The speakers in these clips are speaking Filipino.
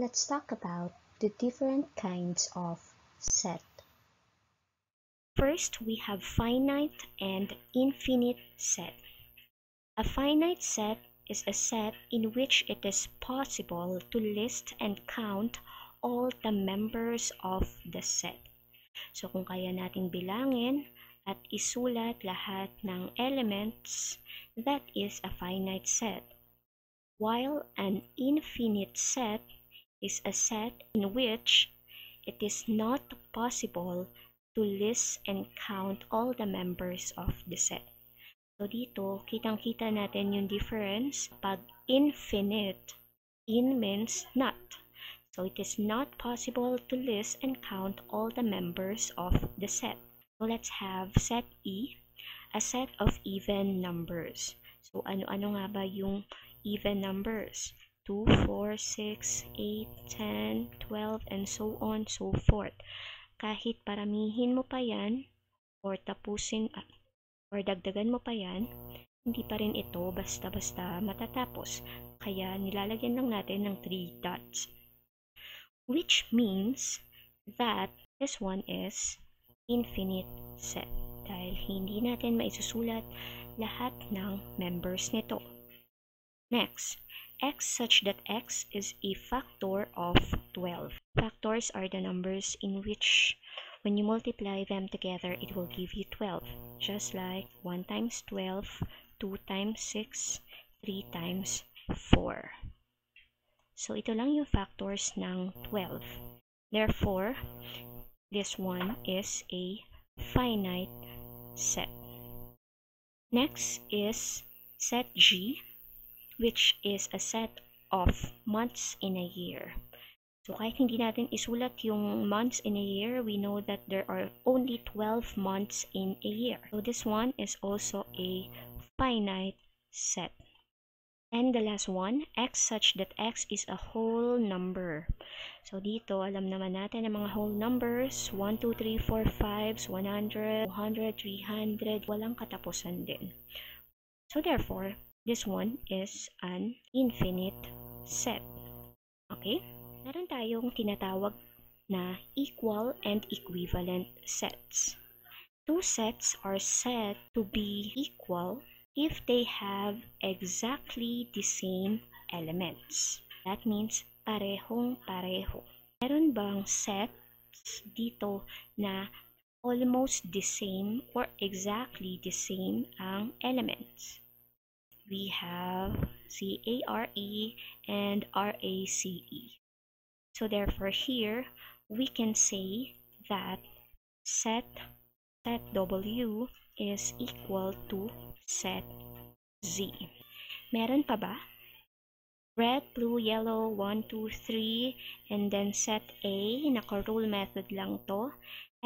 Let's talk about the different kinds of set. First, we have finite and infinite set. A finite set is a set in which it is possible to list and count all the members of the set. So kung kaya nating bilangin at isulat lahat ng elements, that is a finite set. While an infinite set is a set in which it is not possible to list and count all the members of the set. So dito, kitang-kita natin yung difference. Pag infinite, in means not. So it is not possible to list and count all the members of the set. So let's have set E, a set of even numbers. So ano-ano nga ba yung even numbers? 2, 4, 6, 8, 10, 12, and so on, so forth. Kahit paramihin mo pa yan, or tapusin, or dagdagan mo pa yan, hindi pa rin ito basta-basta matatapos. Kaya nilalagyan lang natin ng 3 dots. Which means that this one is infinite set. Dahil hindi natin maisusulat lahat ng members nito. Next, x such that x is a factor of 12. Factors are the numbers in which when you multiply them together, it will give you 12. Just like 1 times 12, 2 times 6, 3 times 4. So ito lang yung factors ng 12. Therefore, this one is a finite set. Next is set G, which is a set of months in a year. So kahit hindi natin isulat yung months in a year, we know that there are only 12 months in a year. So this one is also a finite set. And the last one, x such that x is a whole number. So dito, alam naman natin ang mga whole numbers, 1, 2, 3, 4, 5, 100, 200, 300, walang katapusan din. So therefore, this one is an infinite set. Okay? Meron tayong tinatawag na equal and equivalent sets. Two sets are said to be equal if they have exactly the same elements. That means parehong-pareho. Meron bang sets dito na almost the same or exactly the same ang elements? We have CARE and RACE. So therefore here, we can say that set W is equal to set Z. Meron pa ba? Red, blue, yellow, 1, 2, 3, and then set A, naka-rule method lang to.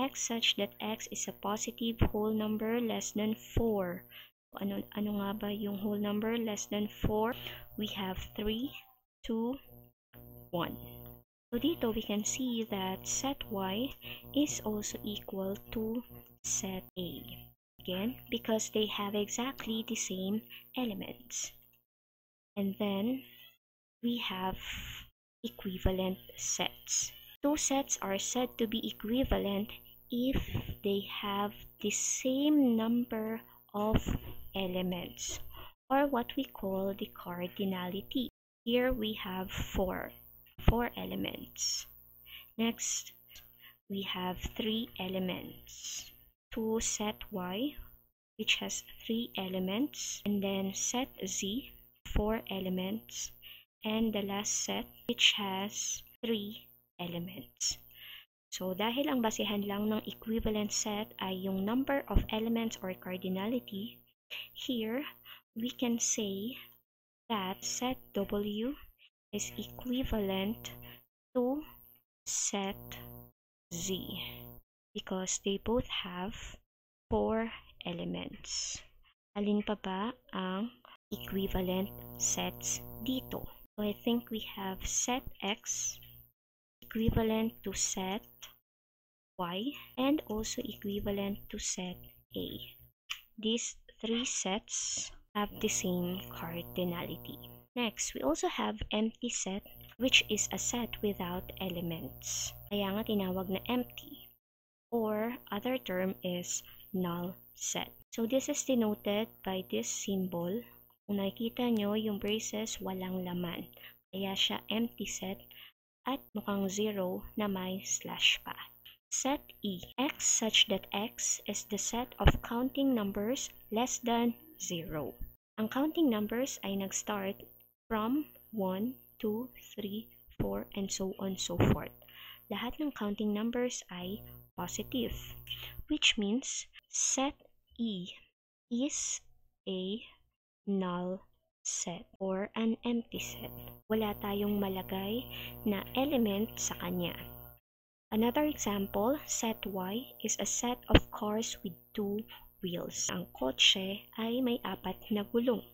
X such that x is a positive whole number less than 4. Ano nga ba yung whole number less than 4? We have 3, 2, 1. So dito we can see that set Y is also equal to set A. Again, because they have exactly the same elements. And then we have equivalent sets. Two sets are said to be equivalent if they have the same number of elements, or what we call the cardinality. Here we have 4 elements. Next, we have 3 elements. To set Y, which has 3 elements, and then set Z, 4 elements, and the last set, which has 3 elements. So dahil ang basehan lang ng equivalent set ay yung number of elements or cardinality, here we can say that set W is equivalent to set Z because they both have 4 elements. Alin pa ba ang equivalent sets dito? So I think we have set X equivalent to set Y and also equivalent to set A. These 3 sets have the same cardinality. Next, we also have empty set which is a set without elements. Kaya nga tinawag na empty. Or other term is null set. So this is denoted by this symbol. Kung nakikita nyo, yung braces walang laman. Kaya siya empty set at mukhang 0 na may slash pa. Set E. X such that X is the set of counting numbers less than 0. Ang counting numbers ay nag-start from 1, 2, 3, 4, and so on so forth. Lahat ng counting numbers ay positive, which means set E is a null set or an empty set. Wala tayong malagay na element sa kanya. Another example, set Y is a set of cars with 2 wheels. Ang kotse ay may 4 na gulong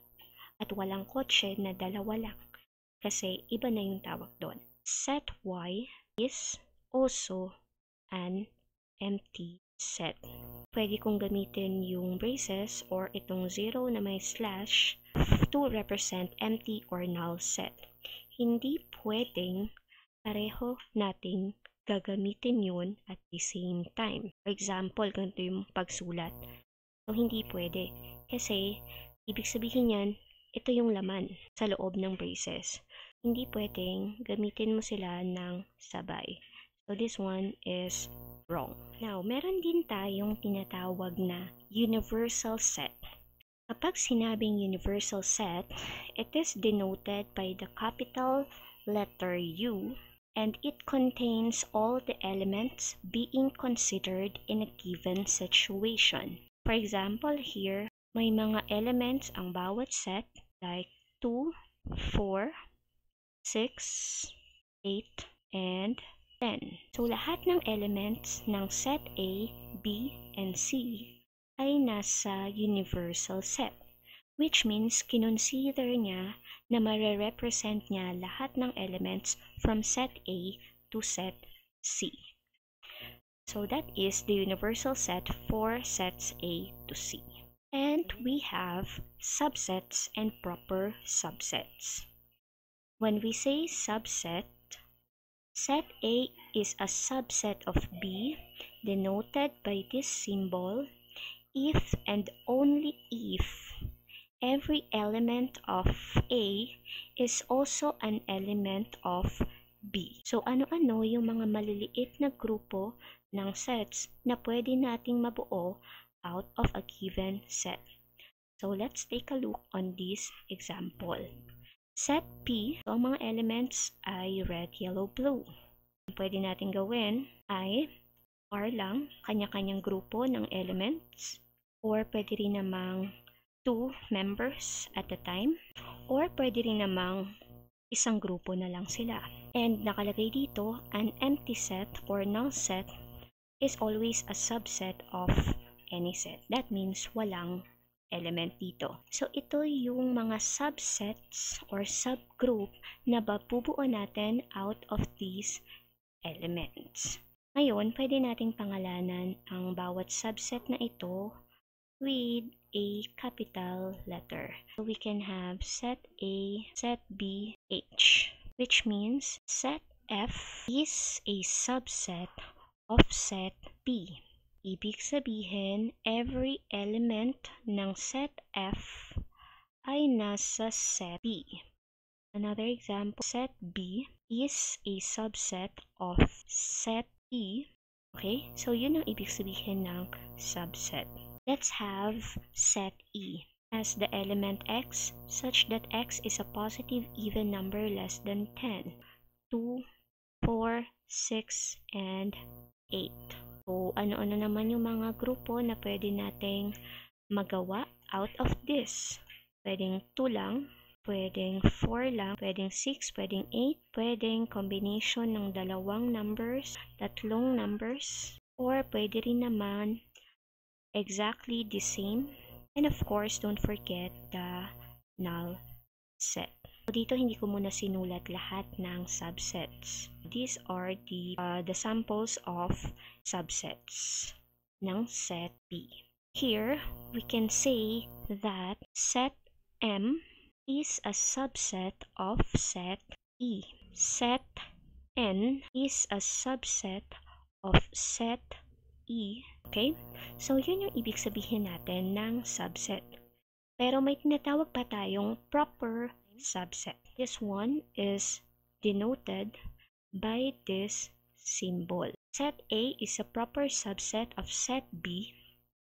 at walang kotse na 2 lang kasi iba na yung tawag doon. Set Y is also an empty set. Pwede kong gamitin yung braces or itong 0 na may slash to represent empty or null set. Hindi pwedeng pareho nating gagamitin yun at the same time. For example, ganito yung pagsulat. So, hindi pwede. Kasi, ibig sabihin yan, ito yung laman sa loob ng braces. Hindi pwedeng gamitin mo sila ng sabay. So, this one is wrong. Now, meron din tayong tinatawag na universal set. Kapag sinabing universal set, it is denoted by the capital letter U, and it contains all the elements being considered in a given situation. For example, here, may mga elements ang bawat set like 2, 4, 6, 8, and 10. So, lahat ng elements ng set A, B, and C ay nasa universal set, which means kinonsider niya na mare-represent niya lahat ng elements from set A to set C. So that is the universal set for sets A to C. And we have subsets and proper subsets. When we say subset, set A is a subset of B denoted by this symbol if and only if every element of A is also an element of B. So, ano-ano yung mga maliliit na grupo ng sets na pwede nating mabuo out of a given set. So, let's take a look on this example. Set P, so ang mga elements ay red, yellow, blue. Ang pwede natin gawin ay R lang, kanya-kanyang grupo ng elements, or pwede rin namang 2 members at a time, or pwede rin namang isang grupo na lang sila. And nakalagay dito, an empty set or null set is always a subset of any set. That means walang element dito. So ito yung mga subsets or subgroup na babubuo natin out of these elements. Ngayon, pwede nating pangalanan ang bawat subset na ito with a capital letter. So we can have set A, set B, H, which means set F is a subset of set B. Ibig sabihin, every element ng set F ay nasa set B. Another example, set B is a subset of set E. Okay? So yun ang ibig sabihin ng subset. Let's have set E as the element X such that X is a positive even number less than 10. 2, 4, 6, and 8. So, ano-ano naman yung mga grupo na pwede nating magawa out of this? Pwedeng 2 lang, pwedeng 4 lang, pwedeng 6, pwedeng 8, pwedeng combination ng dalawang numbers, tatlong numbers, or pwede rin naman exactly the same. And of course, don't forget the null set. So, dito hindi ko muna sinulat lahat ng subsets. These are the samples of subsets ng set B. Here, we can say that set M is a subset of set E. set N is a subset of set E. Okay? So, yun yung ibig sabihin natin ng subset. Pero may tinatawag pa tayong proper subset. This one is denoted by this symbol. Set A is a proper subset of set B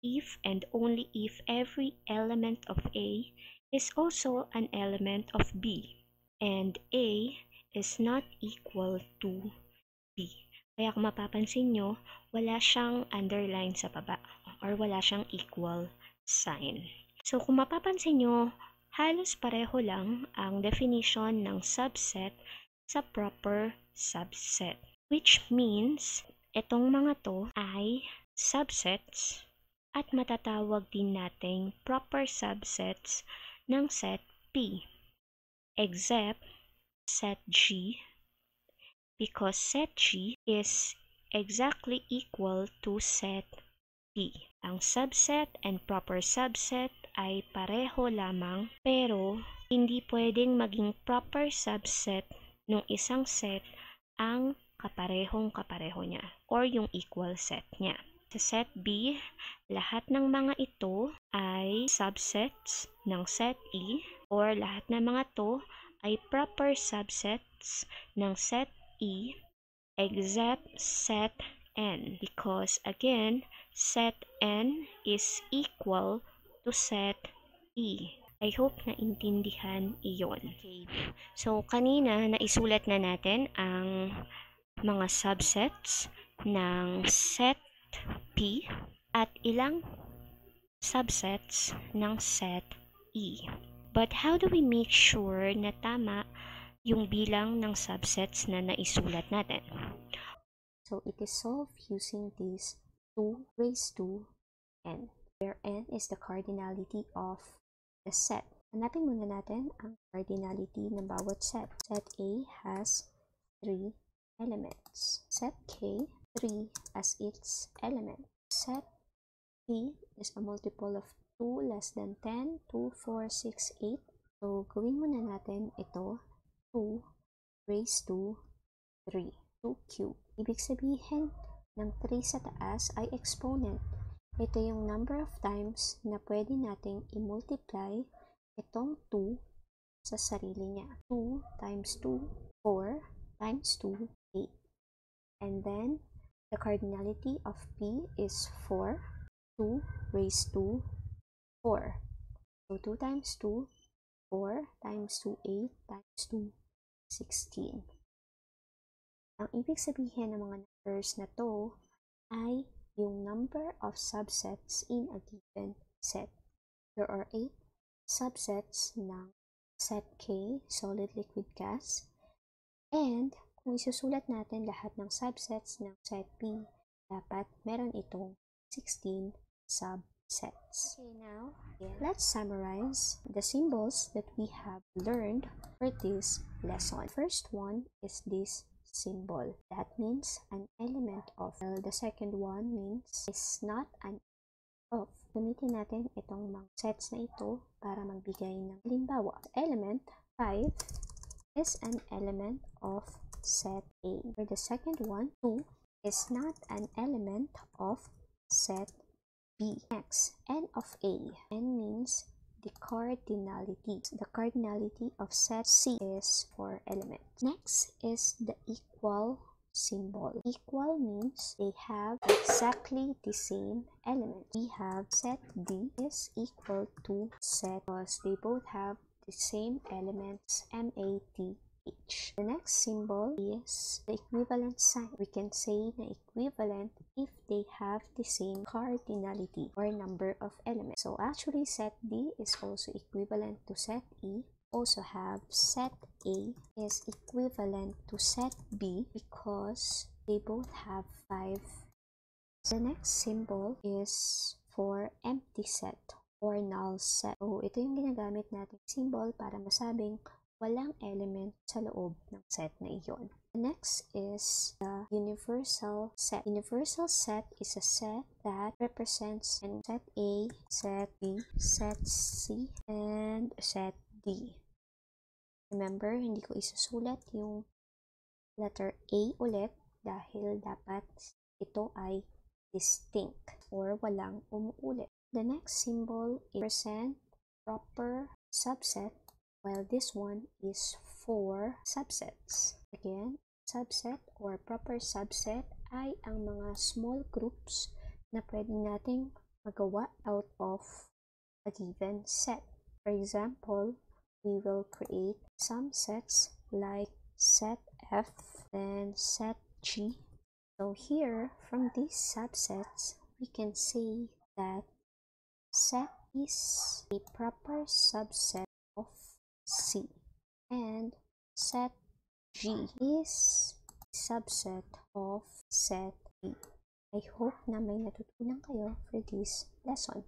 if and only if every element of A is also an element of B and A is not equal to B. Kaya kung mapapansin nyo, wala siyang underline sa baba or wala siyang equal sign. So kung mapapansin nyo, halos pareho lang ang definition ng subset sa proper subset. Which means, itong mga to ay subsets at matatawag din nating proper subsets ng set P. Except set G, because set G is exactly equal to set P. Ang subset and proper subset ay pareho lamang, pero hindi pwedeng maging proper subset ng isang set ang kaparehong-kapareho niya or yung equal set niya. Sa set B, lahat ng mga ito ay subsets ng set E or lahat ng mga to ay proper subsets ng set E except set N, because again, set N is equal to set E. I hope na intindihan iyon. Okay. So, kanina naisulat na natin ang mga subsets ng set P at ilang subsets ng set E. But how do we make sure na tama yung bilang ng subsets na naisulat natin? So, it is solved using this 2 raised to n, where n is the cardinality of the set. Hanapin muna natin ang cardinality ng bawat set. Set A has 3 elements. Set K, 3 as its element. Set P is a multiple of 2 less than 10, 2, 4, 6, 8. So, gawin muna natin ito, 2 raised to 3, 2 cube. Ibig sabihin ng 3 sa taas ay exponent. Ito yung number of times na pwede nating i-multiply itong 2 sa sarili niya. 2 times 2, 4 times 2, 8. And then, the cardinality of P is 4, 2 raised to 4. So, 2 times 2, 4 times 2, 8 times 2, 16. Ang ibig sabihin ng mga numbers na to ay yung number of subsets in a given set. There are 8 subsets ng set K, solid, liquid, gas. And kung isusulat natin lahat ng subsets ng set P, dapat meron itong 16 subsets. Okay, now, let's summarize the symbols that we have learned for this lesson. First one is this symbol. That means an element of. The second one means is not an of. Gamitin natin itong mga sets na ito para magbigay ng halimbawa. Element 5 is an element of set A. For the second one, 2 is not an element of set B. Next, n of A. N means the cardinality. The cardinality of set C is 4 elements. Next is the equal symbol. Equal means they have exactly the same element. We have set D is equal to set because they both have the same elements, MATH. The next symbol is the equivalent sign. We can say the equivalent if they have the same cardinality or number of elements. So actually set D is also equivalent to set E. Also have set A is equivalent to set B because they both have 5. The next symbol is for empty set or null set. So ito yung ginagamit nating symbol para masabing walang element sa loob ng set na iyon. The next is the universal set. Universal set is a set that represents set A, set B, set C, and set D. Remember, hindi ko isusulat yung letter A ulit dahil dapat ito ay distinct or walang umuulit. The next symbol is percent proper subset, while this one is for subsets. Again, subset or proper subset ay ang mga small groups na pwede nating magawa out of a given set. For example, we will create some sets like set F and set G. So here, from these subsets, we can say that set is a proper subset of C, and set G is a subset of set B. I hope na may natutunan kayo for this lesson.